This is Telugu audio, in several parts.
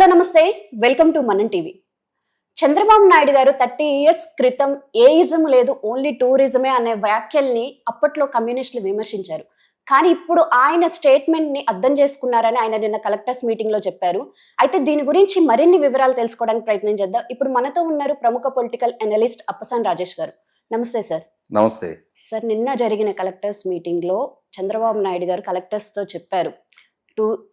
హలో నమస్తే, వెల్కమ్ టు మనం టీవీ. చంద్రబాబు నాయుడు గారు 30 years క్రితం ఏయిజం లేదు, ఓన్లీ టూరిజమే అనే వ్యాఖ్యల్ని అప్పట్లో కమ్యూనిస్టులు విమర్శించారు. కానీ ఇప్పుడు ఆయన స్టేట్మెంట్ ని అర్థం చేసుకున్నారని ఆయన నిన్న కలెక్టర్స్ మీటింగ్ లో చెప్పారు. అయితే దీని గురించి మరిన్ని వివరాలు తెలుసుకోవడానికి ప్రయత్నం చేద్దాం. ఇప్పుడు మనతో ఉన్నారు ప్రముఖ పొలిటికల్ అనలిస్ట్ అప్పసాని రాజేష్ గారు. నమస్తే సార్. నమస్తే సార్, నిన్న జరిగిన కలెక్టర్స్ మీటింగ్ లో చంద్రబాబు నాయుడు గారు కలెక్టర్స్ తో చెప్పారు,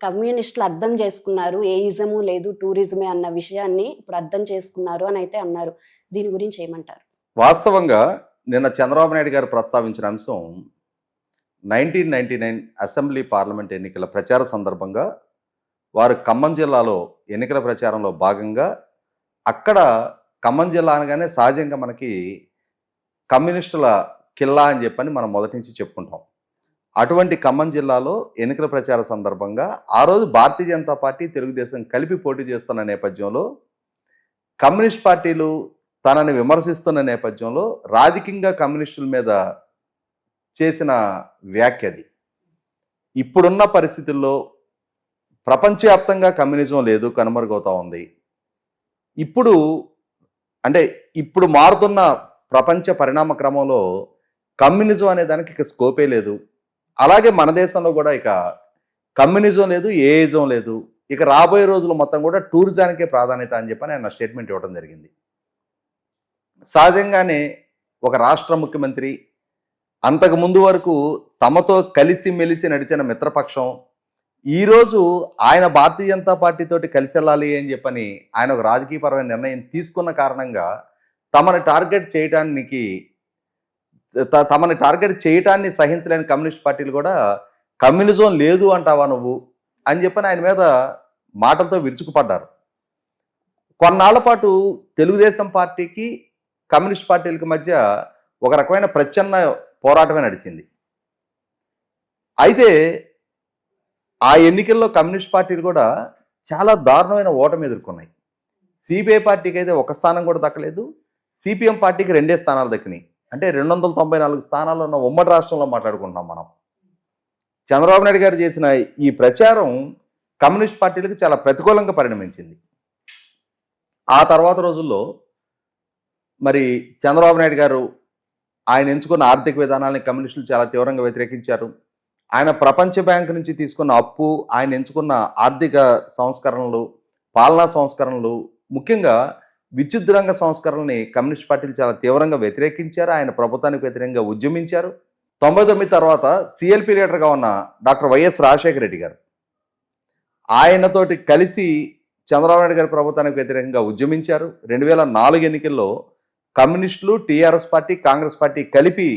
కమ్యూనిస్టులు అర్థం చేసుకున్నారు, ఏయిజము లేదు టూరిజమే అన్న విషయాన్ని ఇప్పుడు అర్థం చేసుకున్నారు అని అయితే అన్నారు. దీని గురించి ఏమంటారు? వాస్తవంగా నిన్న చంద్రబాబు నాయుడు గారు ప్రస్తావించిన అంశం 1999 అసెంబ్లీ పార్లమెంట్ ఎన్నికల ప్రచార సందర్భంగా వారు ఖమ్మం జిల్లాలో ఎన్నికల ప్రచారంలో భాగంగా అక్కడ ఖమ్మం జిల్లా అనగానే సహజంగా మనకి కమ్యూనిస్టుల కిల్లా అని చెప్పని మనం మొదటి నుంచి చెప్పుకుంటాం. అటువంటి ఖమ్మం జిల్లాలో ఎన్నికల ప్రచార సందర్భంగా ఆ రోజు భారతీయ జనతా పార్టీ తెలుగుదేశం కలిపి పోటీ చేస్తున్న నేపథ్యంలో కమ్యూనిస్ట్ పార్టీలు తనని విమర్శిస్తున్న నేపథ్యంలో రాజకీయంగా కమ్యూనిస్టుల మీద చేసిన వ్యాఖ్యది. ఇప్పుడున్న పరిస్థితుల్లో ప్రపంచవ్యాప్తంగా కమ్యూనిజం లేదు, కనుమరుగవుతూ ఉంది. ఇప్పుడు మారుతున్న ప్రపంచ పరిణామ క్రమంలో కమ్యూనిజం అనే దానికి ఇక స్కోపే లేదు. అలాగే మన దేశంలో కూడా ఇక కమ్యూనిజం లేదు, ఏయిజం లేదు. ఇక రాబోయే రోజులు మొత్తం కూడా టూరిజానికే ప్రాధాన్యత అని చెప్పని ఆయన స్టేట్మెంట్ ఇవ్వడం జరిగింది. సహజంగానే ఒక రాష్ట్ర ముఖ్యమంత్రి అంతకు ముందు వరకు తమతో కలిసి మెలిసి నడిచిన మిత్రపక్షం ఈరోజు ఆయన భారతీయ జనతా పార్టీతోటి కలిసి వెళ్ళాలి అని చెప్పని ఆయన ఒక రాజకీయపరమైన నిర్ణయం తీసుకున్న కారణంగా తమని టార్గెట్ చేయటాన్ని సహించలేని కమ్యూనిస్ట్ పార్టీలు కూడా కమ్యూనిజం లేదు అంటావా నువ్వు అని చెప్పని ఆయన మీద మాటలతో విరుచుకుపడ్డారు. కొన్నాళ్ల పాటు తెలుగుదేశం పార్టీకి కమ్యూనిస్ట్ పార్టీలకి మధ్య ఒక రకమైన ప్రచ్ఛన్న పోరాటమే నడిచింది. అయితే ఆ ఎన్నికల్లో కమ్యూనిస్ట్ పార్టీలు కూడా చాలా దారుణమైన ఓటమి ఎదుర్కొన్నాయి. సిపిఐ పార్టీకి అయితే ఒక స్థానం కూడా దక్కలేదు, సిపిఎం పార్టీకి 2 స్థానాలు దక్కినాయి. అంటే 294 స్థానాలు ఉన్న ఉమ్మడి రాష్ట్రంలో మాట్లాడుకుంటున్నాం మనం. చంద్రబాబు నాయుడు గారు చేసిన ఈ ప్రచారం కమ్యూనిస్ట్ పార్టీలకు చాలా ప్రతికూలంగా పరిణమించింది. ఆ తర్వాత రోజుల్లో మరి చంద్రబాబు నాయుడు గారు ఆయన ఎంచుకున్న ఆర్థిక విధానాన్ని కమ్యూనిస్టులు చాలా తీవ్రంగా వ్యతిరేకించారు. ఆయన ప్రపంచ బ్యాంకు నుంచి తీసుకున్న అప్పు, ఆయన ఎంచుకున్న ఆర్థిక సంస్కరణలు, పాలనా సంస్కరణలు, ముఖ్యంగా విద్యుత్ రంగ సంస్కరణని కమ్యూనిస్ట్ పార్టీలు చాలా తీవ్రంగా వ్యతిరేకించారు. ఆయన ప్రభుత్వానికి వ్యతిరేకంగా ఉద్యమించారు. 99 తర్వాత సిఎల్పి లీడర్గా ఉన్న డాక్టర్ వైఎస్ రాజశేఖర రెడ్డి గారు ఆయనతోటి కలిసి చంద్రబాబు నాయుడు గారి ప్రభుత్వానికి వ్యతిరేకంగా ఉద్యమించారు. 2004 ఎన్నికల్లో కమ్యూనిస్టులు, టీఆర్ఎస్ పార్టీ, కాంగ్రెస్ పార్టీ కలిపి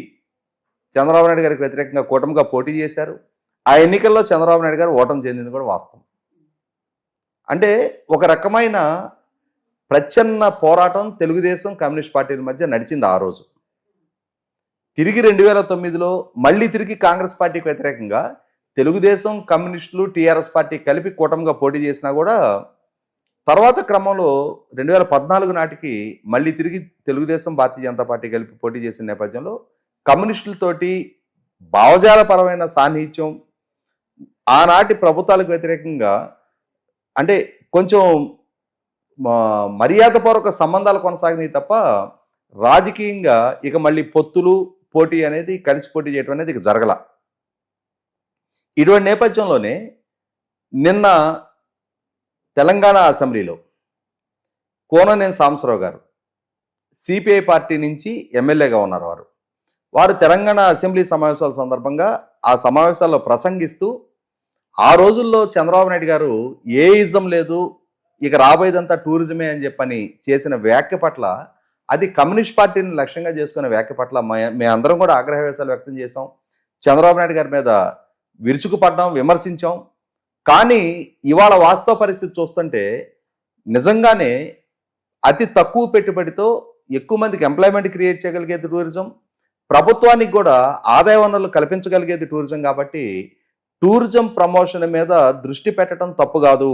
చంద్రబాబు నాయుడు గారికి వ్యతిరేకంగా కూటమిగా పోటీ చేశారు. ఆ ఎన్నికల్లో చంద్రబాబు నాయుడు గారు ఓటమి చెందింది కూడా వాస్తవం. అంటే ఒక రకమైన ప్రచ్ఛన్న పోరాటం తెలుగుదేశం కమ్యూనిస్ట్ పార్టీల మధ్య నడిచింది ఆ రోజు. తిరిగి 2009లో మళ్ళీ తిరిగి కాంగ్రెస్ పార్టీకి వ్యతిరేకంగా తెలుగుదేశం, కమ్యూనిస్టులు, టీఆర్ఎస్ పార్టీ కలిపి కూటమిగా పోటీ చేసినా కూడా తర్వాత క్రమంలో 2014 నాటికి మళ్ళీ తిరిగి తెలుగుదేశం, భారతీయ జనతా పార్టీ కలిపి పోటీ చేసిన నేపథ్యంలో కమ్యూనిస్టులతోటి భావజాలపరమైన సాన్నిహిత్యం ఆనాటి ప్రభుత్వాలకు వ్యతిరేకంగా అంటే కొంచెం మర్యాదపూర్వక సంబంధాలు కొనసాగినాయి తప్ప రాజకీయంగా ఇక మళ్ళీ పొత్తులు, పోటీ అనేది, కలిసి పోటీ చేయడం అనేది ఇక జరగల. ఇటువంటి నేపథ్యంలోనే నిన్న తెలంగాణ అసెంబ్లీలో కోననేని సాంబశివరావు గారు సిపిఐ పార్టీ నుంచి ఎమ్మెల్యేగా ఉన్నారు. వారు తెలంగాణ అసెంబ్లీ సమావేశాల సందర్భంగా ఆ సమావేశాల్లో ప్రసంగిస్తూ ఆ రోజుల్లో చంద్రబాబు నాయుడు గారు ఏయిజం లేదు, ఇక రాబోయేదంతా టూరిజమే అని చెప్పని చేసిన వ్యాఖ్య పట్ల, అది కమ్యూనిస్ట్ పార్టీని లక్ష్యంగా చేసుకునే వ్యాఖ్య పట్ల మేమందరం కూడా ఆగ్రహవేశాలు వ్యక్తం చేశాం. చంద్రబాబు నాయుడు గారి మీద విరుచుకుపడ్డాం, విమర్శించాం. కానీ ఇవాళ వాస్తవ పరిస్థితి చూస్తుంటే నిజంగానే అతి తక్కువ పెట్టుబడితో ఎక్కువ మందికి ఎంప్లాయ్మెంట్ క్రియేట్ చేయగలిగేది టూరిజం, ప్రభుత్వానికి కూడా ఆదాయ వనరులు కల్పించగలిగేది టూరిజం. కాబట్టి టూరిజం ప్రమోషన్ మీద దృష్టి పెట్టడం తప్పు కాదు.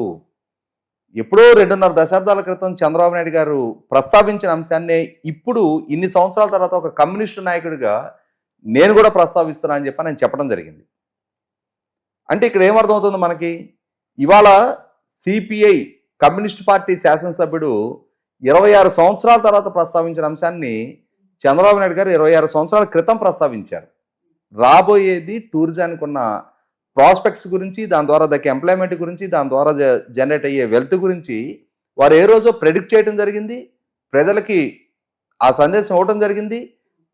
ఎప్పుడో 2.5 దశాబ్దాల క్రితం చంద్రబాబు నాయుడు గారు ప్రస్తావించిన అంశాన్నే ఇప్పుడు ఇన్ని సంవత్సరాల తర్వాత ఒక కమ్యూనిస్టు నాయకుడిగా నేను కూడా ప్రస్తావిస్తున్నా అని చెప్పి నేను చెప్పడం జరిగింది. అంటే ఇక్కడ ఏమర్థమవుతుంది మనకి, ఇవాళ సిపిఐ కమ్యూనిస్ట్ పార్టీ శాసనసభ్యుడు 26 సంవత్సరాల తర్వాత ప్రస్తావించిన అంశాన్ని చంద్రబాబు నాయుడు గారు 26 సంవత్సరాల క్రితం ప్రస్తావించారు. రాబోయేది టూరిజానికి ఉన్న ప్రాస్పెక్ట్స్ గురించి, దాని ద్వారా దక్కే ఎంప్లాయ్మెంట్ గురించి, దాని ద్వారా జనరేట్ అయ్యే వెల్త్ గురించి వారు ఏ రోజో ప్రెడిక్ట్ చేయడం జరిగింది. ప్రజలకి ఆ సందేశం ఇవ్వడం జరిగింది.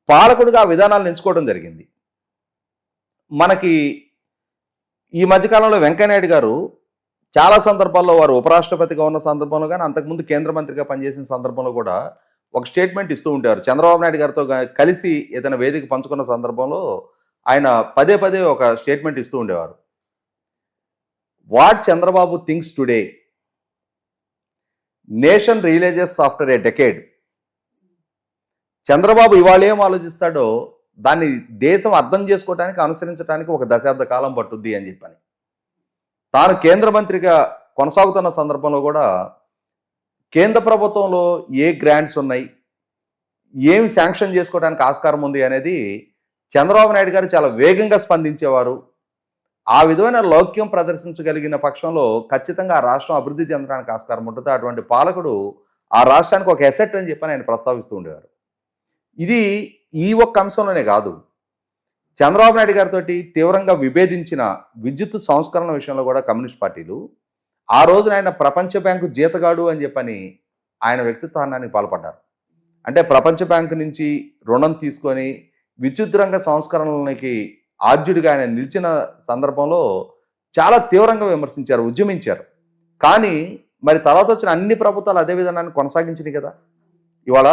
పాలకుడిగా ఆ విధానాలను ఎంచుకోవడం జరిగింది. మనకి ఈ మధ్యకాలంలో వెంకయ్యనాయుడు గారు చాలా సందర్భాల్లో వారు ఉపరాష్ట్రపతిగా ఉన్న సందర్భంలో కానీ, అంతకుముందు కేంద్ర మంత్రిగా పనిచేసిన సందర్భంలో కూడా ఒక స్టేట్మెంట్ ఇస్తూ ఉంటారు. చంద్రబాబు నాయుడు గారితో కలిసి ఏదైనా వేదిక పంచుకున్న సందర్భంలో ఆయన పదే పదే ఒక స్టేట్మెంట్ ఇస్తూ ఉండేవారు. What Chandrababu thinks today nation realises after a decade. Chandrababu ఇవాళ ఏం ఆలోచిస్తాడో దాన్ని దేశం అర్థం చేసుకోవడానికి, అనుసరించడానికి ఒక దశాబ్ద కాలం పట్టుద్ది అని చెప్పని తాను కేంద్ర మంత్రిగా కొనసాగుతున్న సందర్భంలో కూడా కేంద్ర ప్రభుత్వంలో ఏ గ్రాంట్స్ ఉన్నాయి, ఏమి శాంక్షన్ చేసుకోవడానికి ఆస్కారం ఉంది అనేది చంద్రబాబు నాయుడు గారు చాలా వేగంగా స్పందించేవారు. ఆ విధమైన లౌక్యం ప్రదర్శించగలిగిన పక్షంలో ఖచ్చితంగా ఆ రాష్ట్రం అభివృద్ధి చెందడానికి ఆస్కారం ఉంటుంది. అటువంటి పాలకుడు ఆ రాష్ట్రానికి ఒక ఎసెట్ అని చెప్పని ఆయన ప్రస్తావిస్తూ ఉండేవారు. ఇది ఈ ఒక్క అంశంలోనే కాదు, చంద్రబాబు నాయుడు గారితో తీవ్రంగా విభేదించిన విద్యుత్ సంస్కరణ విషయంలో కూడా కమ్యూనిస్ట్ పార్టీలు ఆ రోజున ఆయన ప్రపంచ బ్యాంకు జీతగాడు అని చెప్పని ఆయన వ్యక్తిత్వానికి పాల్పడ్డారు. అంటే ప్రపంచ బ్యాంకు నుంచి రుణం తీసుకొని విద్యుత్ రంగ సంస్కరణలకి ఆద్యుడిగా ఆయన నిలిచిన సందర్భంలో చాలా తీవ్రంగా విమర్శించారు, ఉద్యమించారు. కానీ మరి తర్వాత వచ్చిన అన్ని ప్రభుత్వాలు అదే విధానాన్ని కొనసాగించినాయి కదా. ఇవాళ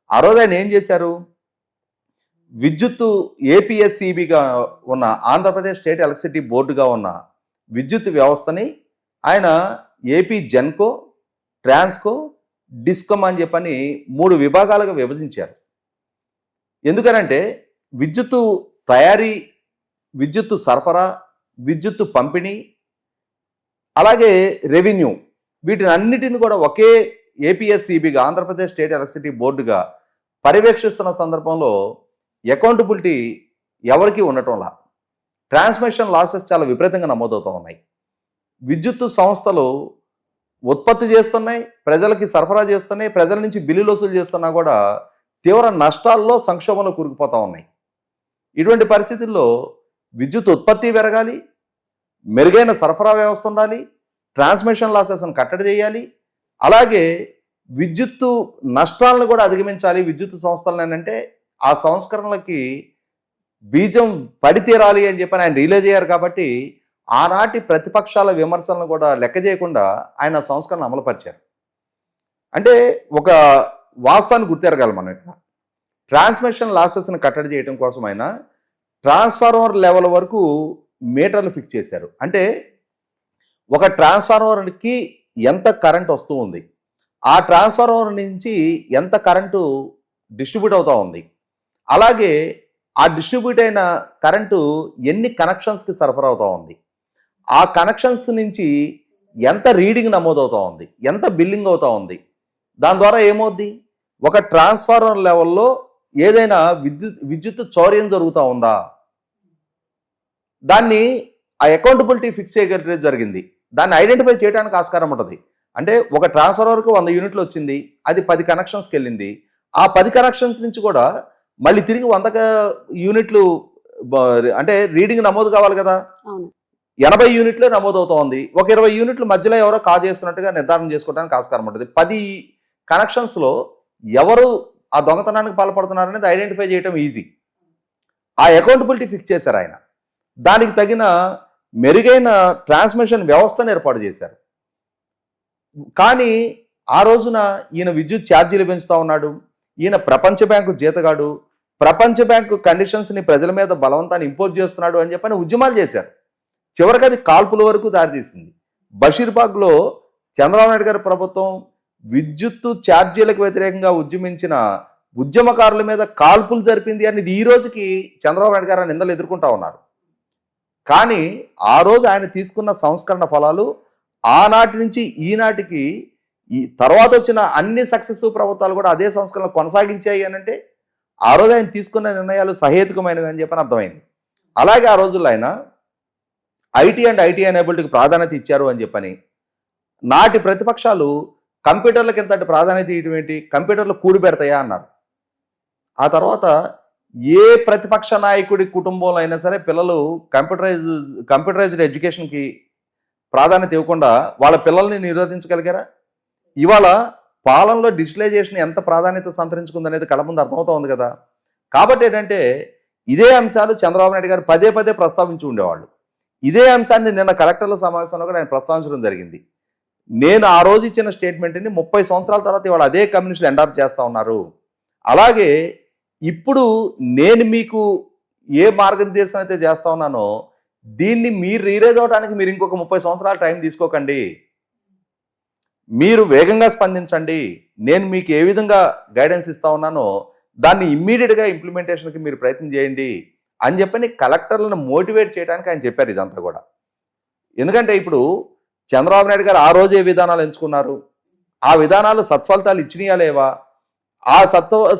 ఆ రోజు ఆయన ఏం చేశారు, విద్యుత్తు ఏపీఎస్సిబిగా ఉన్న ఆంధ్రప్రదేశ్ స్టేట్ ఎలక్ట్రిసిటీ బోర్డుగా ఉన్న విద్యుత్ వ్యవస్థని ఆయన ఏపీ జెన్కో, ట్రాన్స్కో, డిస్కమ్ అని చెప్పని 3 విభాగాలుగా విభజించారు. ఎందుకనంటే విద్యుత్తు తయారీ, విద్యుత్తు సరఫరా, విద్యుత్తు పంపిణీ, అలాగే రెవెన్యూ, వీటిని అన్నిటిని కూడా ఒకే ఏపీఎస్సిబిగా ఆంధ్రప్రదేశ్ స్టేట్ ఎలక్ట్రిసిటీ బోర్డుగా పర్యవేక్షిస్తున్న సందర్భంలో అకౌంటబిలిటీ ఎవరికి ఉండటంలా ట్రాన్స్మిషన్ లాసెస్ చాలా విపరీతంగా నమోదవుతూ ఉన్నాయి. విద్యుత్తు సంస్థలు ఉత్పత్తి చేస్తున్నాయి, ప్రజలకి సరఫరా చేస్తున్నాయి, ప్రజల నుంచి బిల్లులు వసూలు చేస్తున్నా కూడా తీవ్ర నష్టాల్లో, సంక్షోభంలో కూరుకుపోతూ ఉన్నాయి. ఇటువంటి పరిస్థితుల్లో విద్యుత్ ఉత్పత్తి పెరగాలి, మెరుగైన సరఫరా వ్యవస్థ ఉండాలి, ట్రాన్స్మిషన్ లాసెస్ను కట్టడి చేయాలి, అలాగే విద్యుత్తు నష్టాలను కూడా అధిగమించాలి. విద్యుత్ సంస్థలను అంటే ఆ సంస్కరణలకి బీజం పడి తీరాలి అని చెప్పని ఆయన రియలైజ్ అయ్యారు. కాబట్టి ఆనాటి ప్రతిపక్షాల విమర్శలను కూడా లెక్క చేయకుండా ఆయన సంస్కరణ అమలుపరిచారు. అంటే ఒక వాస్తవాన్ని గుర్తెరగాలి మనం. ఇక్కడ ట్రాన్స్మిషన్ లాసెస్ని కట్టడి చేయడం కోసం ఆయన ట్రాన్స్ఫార్మర్ లెవెల్ వరకు మీటర్లు ఫిక్స్ చేశారు. అంటే ఒక ట్రాన్స్ఫార్మర్కి ఎంత కరెంట్ వస్తూ ఉంది, ఆ ట్రాన్స్ఫార్మర్ నుంచి ఎంత కరెంటు డిస్ట్రిబ్యూట్ అవుతూ ఉంది, అలాగే ఆ డిస్ట్రిబ్యూట్ అయిన కరెంటు ఎన్ని కనెక్షన్స్కి సరఫరా అవుతూ ఉంది, ఆ కనెక్షన్స్ నుంచి ఎంత రీడింగ్ నమోదవుతూ ఉంది, ఎంత బిల్లింగ్ అవుతూ ఉంది. దాని ద్వారా ఏమవుద్ది, ఒక ట్రాన్స్ఫార్మర్ లెవెల్లో ఏదైనా విద్యుత్ చౌర్యం జరుగుతూ ఉందా, దాన్ని ఆ అకౌంటబిలిటీ ఫిక్స్ చేయగలిగే జరిగింది. దాన్ని ఐడెంటిఫై చేయడానికి ఆస్కారం ఉంటుంది. అంటే ఒక ట్రాన్స్ఫార్మర్కు 100 యూనిట్లు వచ్చింది, అది 10 కనెక్షన్స్కి వెళ్ళింది. ఆ 10 కనెక్షన్స్ నుంచి కూడా మళ్ళీ తిరిగి 100 యూనిట్లు అంటే రీడింగ్ నమోదు కావాలి కదా. 80 యూనిట్లే నమోదవుతూ ఉంది. ఒక 20 యూనిట్లు మధ్యలో ఎవరో చేస్తున్నట్టుగా నిర్ధారణ చేసుకోవడానికి ఆస్కారం ఉంటుంది. 10 కనెక్షన్స్లో ఎవరు ఆ దొంగతనానికి పాల్పడుతున్నారనేది ఐడెంటిఫై చేయడం ఈజీ. ఆ అకౌంటబిలిటీ ఫిక్స్ చేశారు ఆయన. దానికి తగిన మెరుగైన ట్రాన్స్మిషన్ వ్యవస్థను ఏర్పాటు చేశారు. కానీ ఆ రోజున ఈయన విద్యుత్ ఛార్జీలు పెంచుతూ ఉన్నాడు, ఈయన ప్రపంచ బ్యాంకు జీతగాడు, ప్రపంచ బ్యాంకు కండిషన్స్ని ప్రజల మీద బలవంతాన్ని ఇంపోజ్ చేస్తున్నాడు అని చెప్పని ఉద్యమాలు చేశారు. చివరికి అది కాల్పుల వరకు దారితీసింది. బషీర్బాగ్లో చంద్రబాబు నాయుడు గారి ప్రభుత్వం విద్యుత్తు ఛార్జీలకు వ్యతిరేకంగా ఉద్యమించిన ఉద్యమకారుల మీద కాల్పులు జరిపింది అనేది ఈ రోజుకి చంద్రబాబు నాయుడు గారు నిందలు ఎదుర్కొంటా ఉన్నారు. కానీ ఆ రోజు ఆయన తీసుకున్న సంస్కరణ ఫలాలు ఆనాటి నుంచి ఈనాటికి ఈ తర్వాత వచ్చిన అన్ని సక్సెసివ్ ప్రభుత్వాలు కూడా అదే సంస్కరణ కొనసాగించాయి అని అంటే ఆ రోజు ఆయన తీసుకున్న నిర్ణయాలు సహేతుకమైనవి అని చెప్పని అర్థమైంది. అలాగే ఆ రోజుల్లో ఆయన ఐటీ అండ్ ఐటీ ఎనేబుల్డ్కి ప్రాధాన్యత ఇచ్చారు అని చెప్పని నాటి ప్రతిపక్షాలు కంప్యూటర్లకు ఇంతటి ప్రాధాన్యత ఇవ్వడం ఏంటి, కంప్యూటర్లు కూడి పెడతాయా అన్నారు. ఆ తర్వాత ఏ ప్రతిపక్ష నాయకుడి కుటుంబంలో అయినా సరే పిల్లలు కంప్యూటరైజ్డ్ ఎడ్యుకేషన్కి ప్రాధాన్యత ఇవ్వకుండా వాళ్ళ పిల్లల్ని నిరోధించగలిగారా? ఇవాళ పాలనలో డిజిటలైజేషన్ ఎంత ప్రాధాన్యత సంతరించుకుందనేది కళ్ళ ముందు అర్థమవుతా ఉంది కదా. కాబట్టి ఏంటంటే ఇదే అంశాలు చంద్రబాబు నాయుడు గారు పదే పదే ప్రస్తావించి ఉండేవాళ్ళు. ఇదే అంశాన్ని నిన్న కలెక్టర్ల సమావేశంలో కూడా ఆయన ప్రస్తావించడం జరిగింది. నేను ఆ రోజు ఇచ్చిన స్టేట్మెంట్ని 30 సంవత్సరాల తర్వాత ఇవాళ అదే కమ్యూనిస్టులు ఎండార్ప్ చేస్తూ ఉన్నారు. అలాగే ఇప్పుడు నేను మీకు ఏ మార్గనిర్దేశం అయితే చేస్తా ఉన్నానో దీన్ని మీరు రీరైజ్ అవడానికి మీరు ఇంకొక 30 సంవత్సరాల టైం తీసుకోకండి. మీరు వేగంగా స్పందించండి. నేను మీకు ఏ విధంగా గైడెన్స్ ఇస్తా ఉన్నానో దాన్ని ఇమ్మీడియట్గా ఇంప్లిమెంటేషన్కి మీరు ప్రయత్నం చేయండి అని చెప్పని కలెక్టర్లను మోటివేట్ చేయడానికి ఆయన చెప్పారు ఇదంతా కూడా. ఎందుకంటే ఇప్పుడు చంద్రబాబు నాయుడు గారు ఆ రోజు ఏ విధానాలు ఎంచుకున్నారు, ఆ విధానాలు సత్ఫలితాలు ఇచ్చినాయా లేవా, ఆ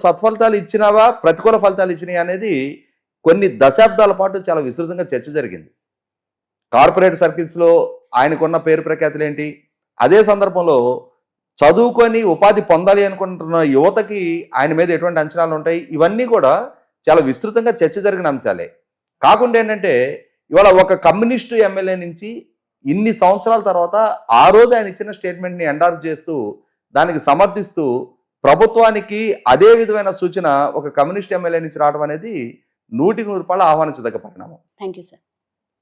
సత్ఫలితాలు ఇచ్చినావా ప్రతికూల ఫలితాలు ఇచ్చినాయా అనేది కొన్ని దశాబ్దాల పాటు చాలా విస్తృతంగా చర్చ జరిగింది. కార్పొరేట్ సర్కిల్స్లో ఆయనకున్న పేరు ప్రఖ్యాతులు ఏంటి, అదే సందర్భంలో చదువుకొని ఉపాధి పొందాలి అనుకుంటున్న యువతకి ఆయన మీద ఎటువంటి అంచనాలు ఉంటాయి, ఇవన్నీ కూడా చాలా విస్తృతంగా చర్చ జరిగిన అంశాలే. కాకుండా ఏంటంటే ఇవాళ ఒక కమ్యూనిస్టు ఎమ్మెల్యే నుంచి ఇన్ని సంవత్సరాల తర్వాత ఆ రోజు ఆయన ఇచ్చిన స్టేట్మెంట్ని ఎండార్ప్ చేస్తూ దానికి సమర్థిస్తూ ప్రభుత్వానికి అదే విధమైన సూచన ఒక కమ్యూనిస్ట్ ఎమ్మెల్యే నుంచి రావడం అనేది 100% ఆహ్వానించదగ్గ పరిణామం. Thank you sir.